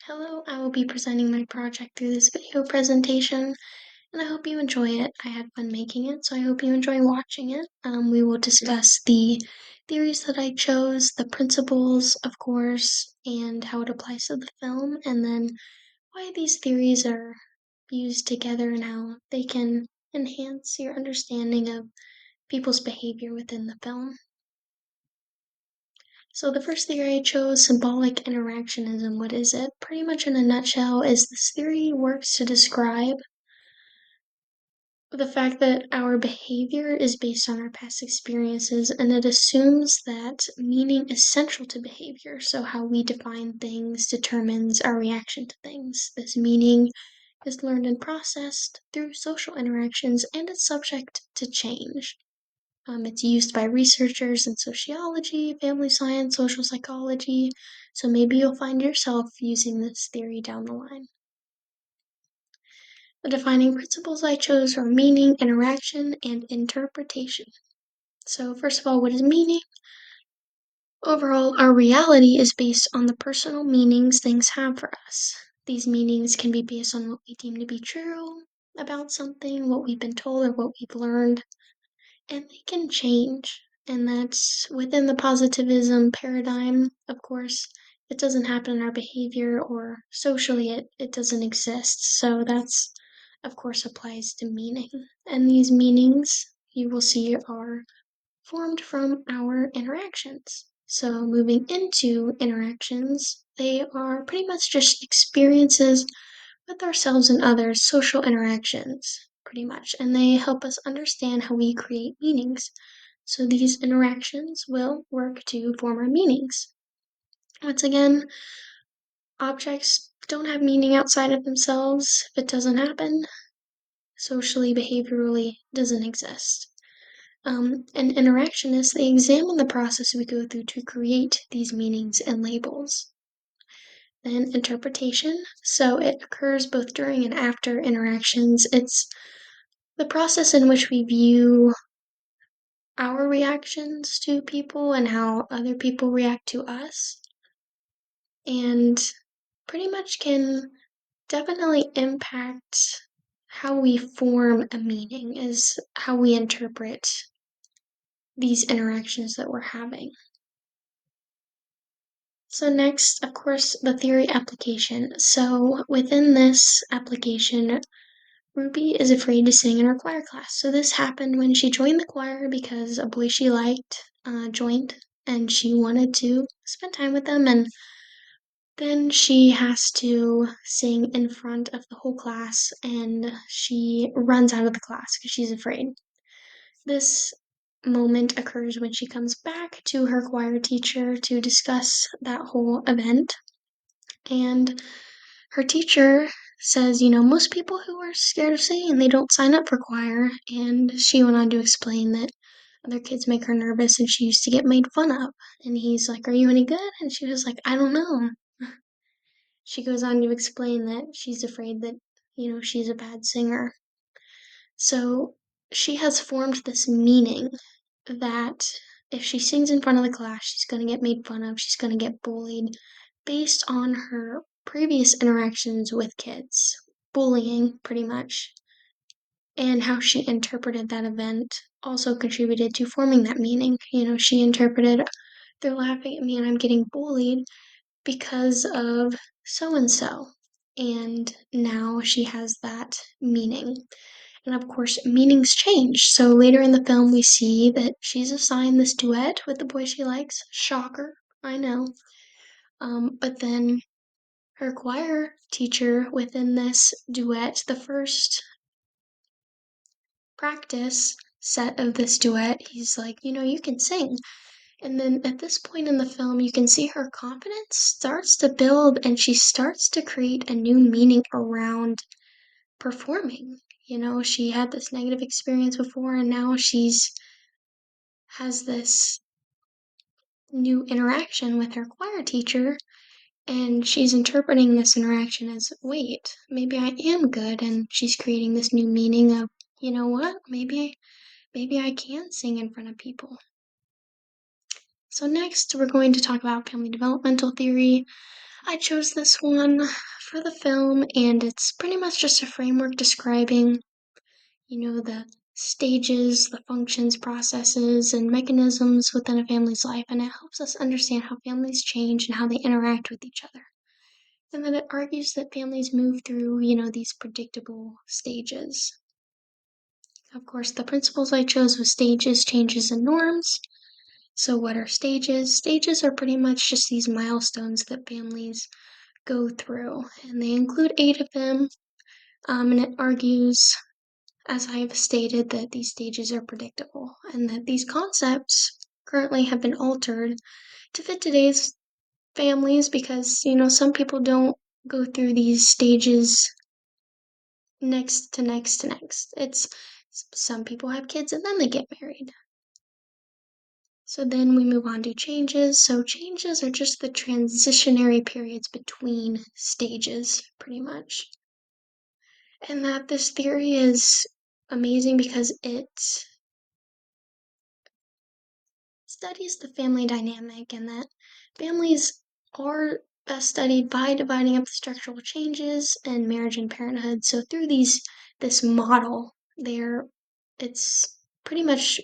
Hello, I will be presenting my project through this video presentation, and I hope you enjoy it. I had fun making it, so I hope you enjoy watching it. We will discuss the theories that I chose, the principles, of course, and how it applies to the film, and then why these theories are used together and how they can enhance your understanding of people's behavior within the film. So the first theory I chose, symbolic interactionism. What is it? Pretty much in a nutshell, is this theory works to describe the fact that our behavior is based on our past experiences, and it assumes that meaning is central to behavior. So how we define things determines our reaction to things. This meaning is learned and processed through social interactions, and it's subject to change. It's used by researchers in sociology, family science, social psychology, so maybe you'll find yourself using this theory down the line. The defining principles I chose are meaning, interaction, and interpretation. So, first of all, what is meaning? Overall, our reality is based on the personal meanings things have for us. These meanings can be based on what we deem to be true about something, what we've been told, or what we've learned, and they can change. And that's within the positivism paradigm, of course. It doesn't happen in our behavior or socially, it doesn't exist. So that's, of course, applies to meaning. And these meanings you will see are formed from our interactions. So moving into interactions, they are pretty much just experiences with ourselves and others, social interactions, pretty much, and they help us understand how we create meanings. So these interactions will work to form our meanings. Once again, objects don't have meaning outside of themselves. If it doesn't happen, socially, behaviorally, doesn't exist. And interactionists, they examine the process we go through to create these meanings and labels. Then interpretation. So it occurs both during and after interactions. It's the process in which we view our reactions to people and how other people react to us, and pretty much can definitely impact how we form a meaning, is how we interpret these interactions that we're having. So, next, of course, the theory application. So, within this application, Ruby is afraid to sing in her choir class. So this happened when she joined the choir because a boy she liked joined and she wanted to spend time with them. And then she has to sing in front of the whole class and she runs out of the class because she's afraid. This moment occurs when she comes back to her choir teacher to discuss that whole event. And her teacher says, most people who are scared of singing, they don't sign up for choir. And she went on to explain that other kids make her nervous and she used to get made fun of. And he's like, "Are you any good?" And she was like, "I don't know." She goes on to explain that she's afraid that, she's a bad singer. So she has formed this meaning that if she sings in front of the class, she's going to get made fun of, she's going to get bullied based on her previous interactions with kids, bullying pretty much, and how she interpreted that event also contributed to forming that meaning. She interpreted, they're laughing at me and I'm getting bullied because of so and so. And now she has that meaning. And of course, meanings change. So later in the film, we see that she's assigned this duet with the boy she likes. Shocker, I know. But then her choir teacher within this duet, the first practice set of this duet, he's like, you can sing. And then at this point in the film, you can see her confidence starts to build and she starts to create a new meaning around performing. She had this negative experience before and now she's has this new interaction with her choir teacher and she's interpreting this interaction as, wait, maybe I am good, and she's creating this new meaning of, what, maybe I can sing in front of people. So next we're going to talk about family developmental theory. I chose this one for the film, and it's pretty much just a framework describing, the stages, the functions, processes, and mechanisms within a family's life, and it helps us understand how families change and how they interact with each other. And then it argues that families move through, these predictable stages. Of course, the principles I chose was stages, changes, and norms. So, what are stages? Stages are pretty much just these milestones that families go through, and they include 8 of them. And it argues, as I have stated, that these stages are predictable and that these concepts currently have been altered to fit today's families because, some people don't go through these stages next to next to next. It's some people have kids and then they get married. So then we move on to changes. So changes are just the transitionary periods between stages, pretty much. And that this theory is amazing because it studies the family dynamic and that families are best studied by dividing up the structural changes in marriage and parenthood. So through this model there, it's pretty much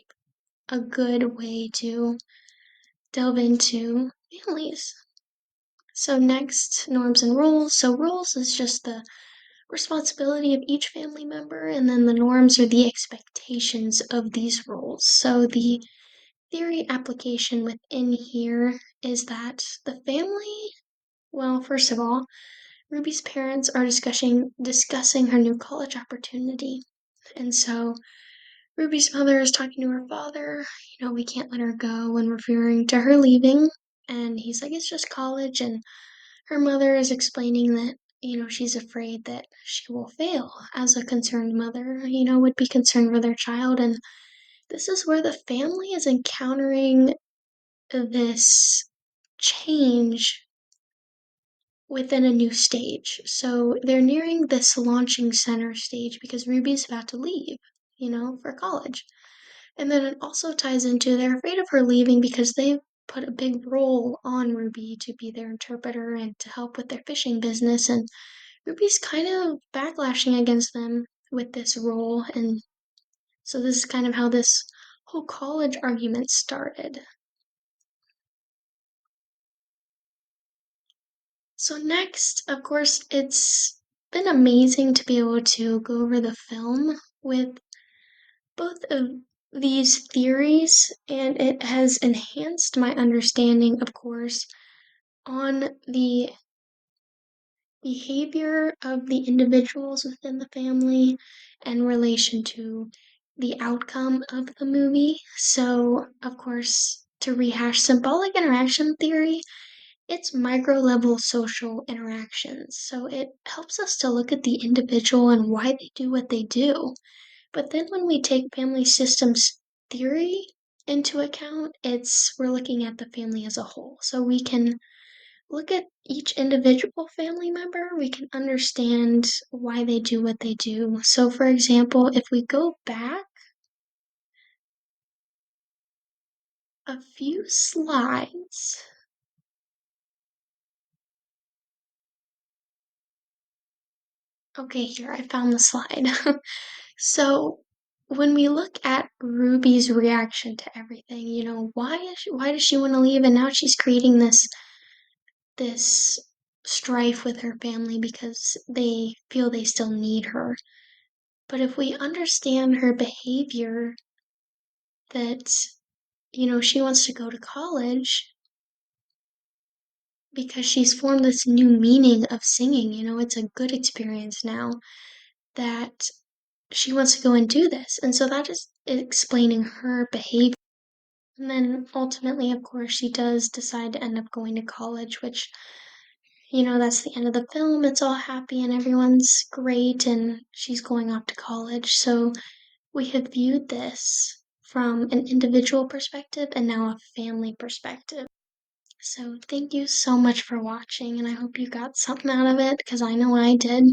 a good way to delve into families. So next, norms and rules. So rules is just the responsibility of each family member, and then the norms are the expectations of these roles. So the theory application within here is that the family, well, first of all, Ruby's parents are discussing her new college opportunity. And so Ruby's mother is talking to her father, we can't let her go, and referring to her leaving. And he's like, it's just college. And her mother is explaining that, she's afraid that she will fail as a concerned mother, would be concerned for their child. And this is where the family is encountering this change within a new stage. So they're nearing this launching center stage because Ruby's about to leave, for college. And then it also ties into they're afraid of her leaving because they've put a big role on Ruby to be their interpreter and to help with their fishing business. And Ruby's kind of backlashing against them with this role. And so this is kind of how this whole college argument started. So next, of course, it's been amazing to be able to go over the film with both of these theories, and it has enhanced my understanding, of course, on the behavior of the individuals within the family in relation to the outcome of the movie. So, of course, to rehash symbolic interaction theory, it's micro level social interactions. So it helps us to look at the individual and why they do what they do. But then when we take family systems theory into account, we're looking at the family as a whole. So we can look at each individual family member, we can understand why they do what they do. So for example, if we go back a few slides, okay, here I found the slide. So when we look at Ruby's reaction to everything, why does she want to leave? And now she's creating this strife with her family because they feel they still need her. But if we understand her behavior, that she wants to go to college because she's formed this new meaning of singing. It's a good experience now that she wants to go and do this. And so that is explaining her behavior. And then ultimately, of course, she does decide to end up going to college, which, that's the end of the film. It's all happy and everyone's great, and she's going off to college. So we have viewed this from an individual perspective and now a family perspective. So thank you so much for watching, and I hope you got something out of it because I know I did.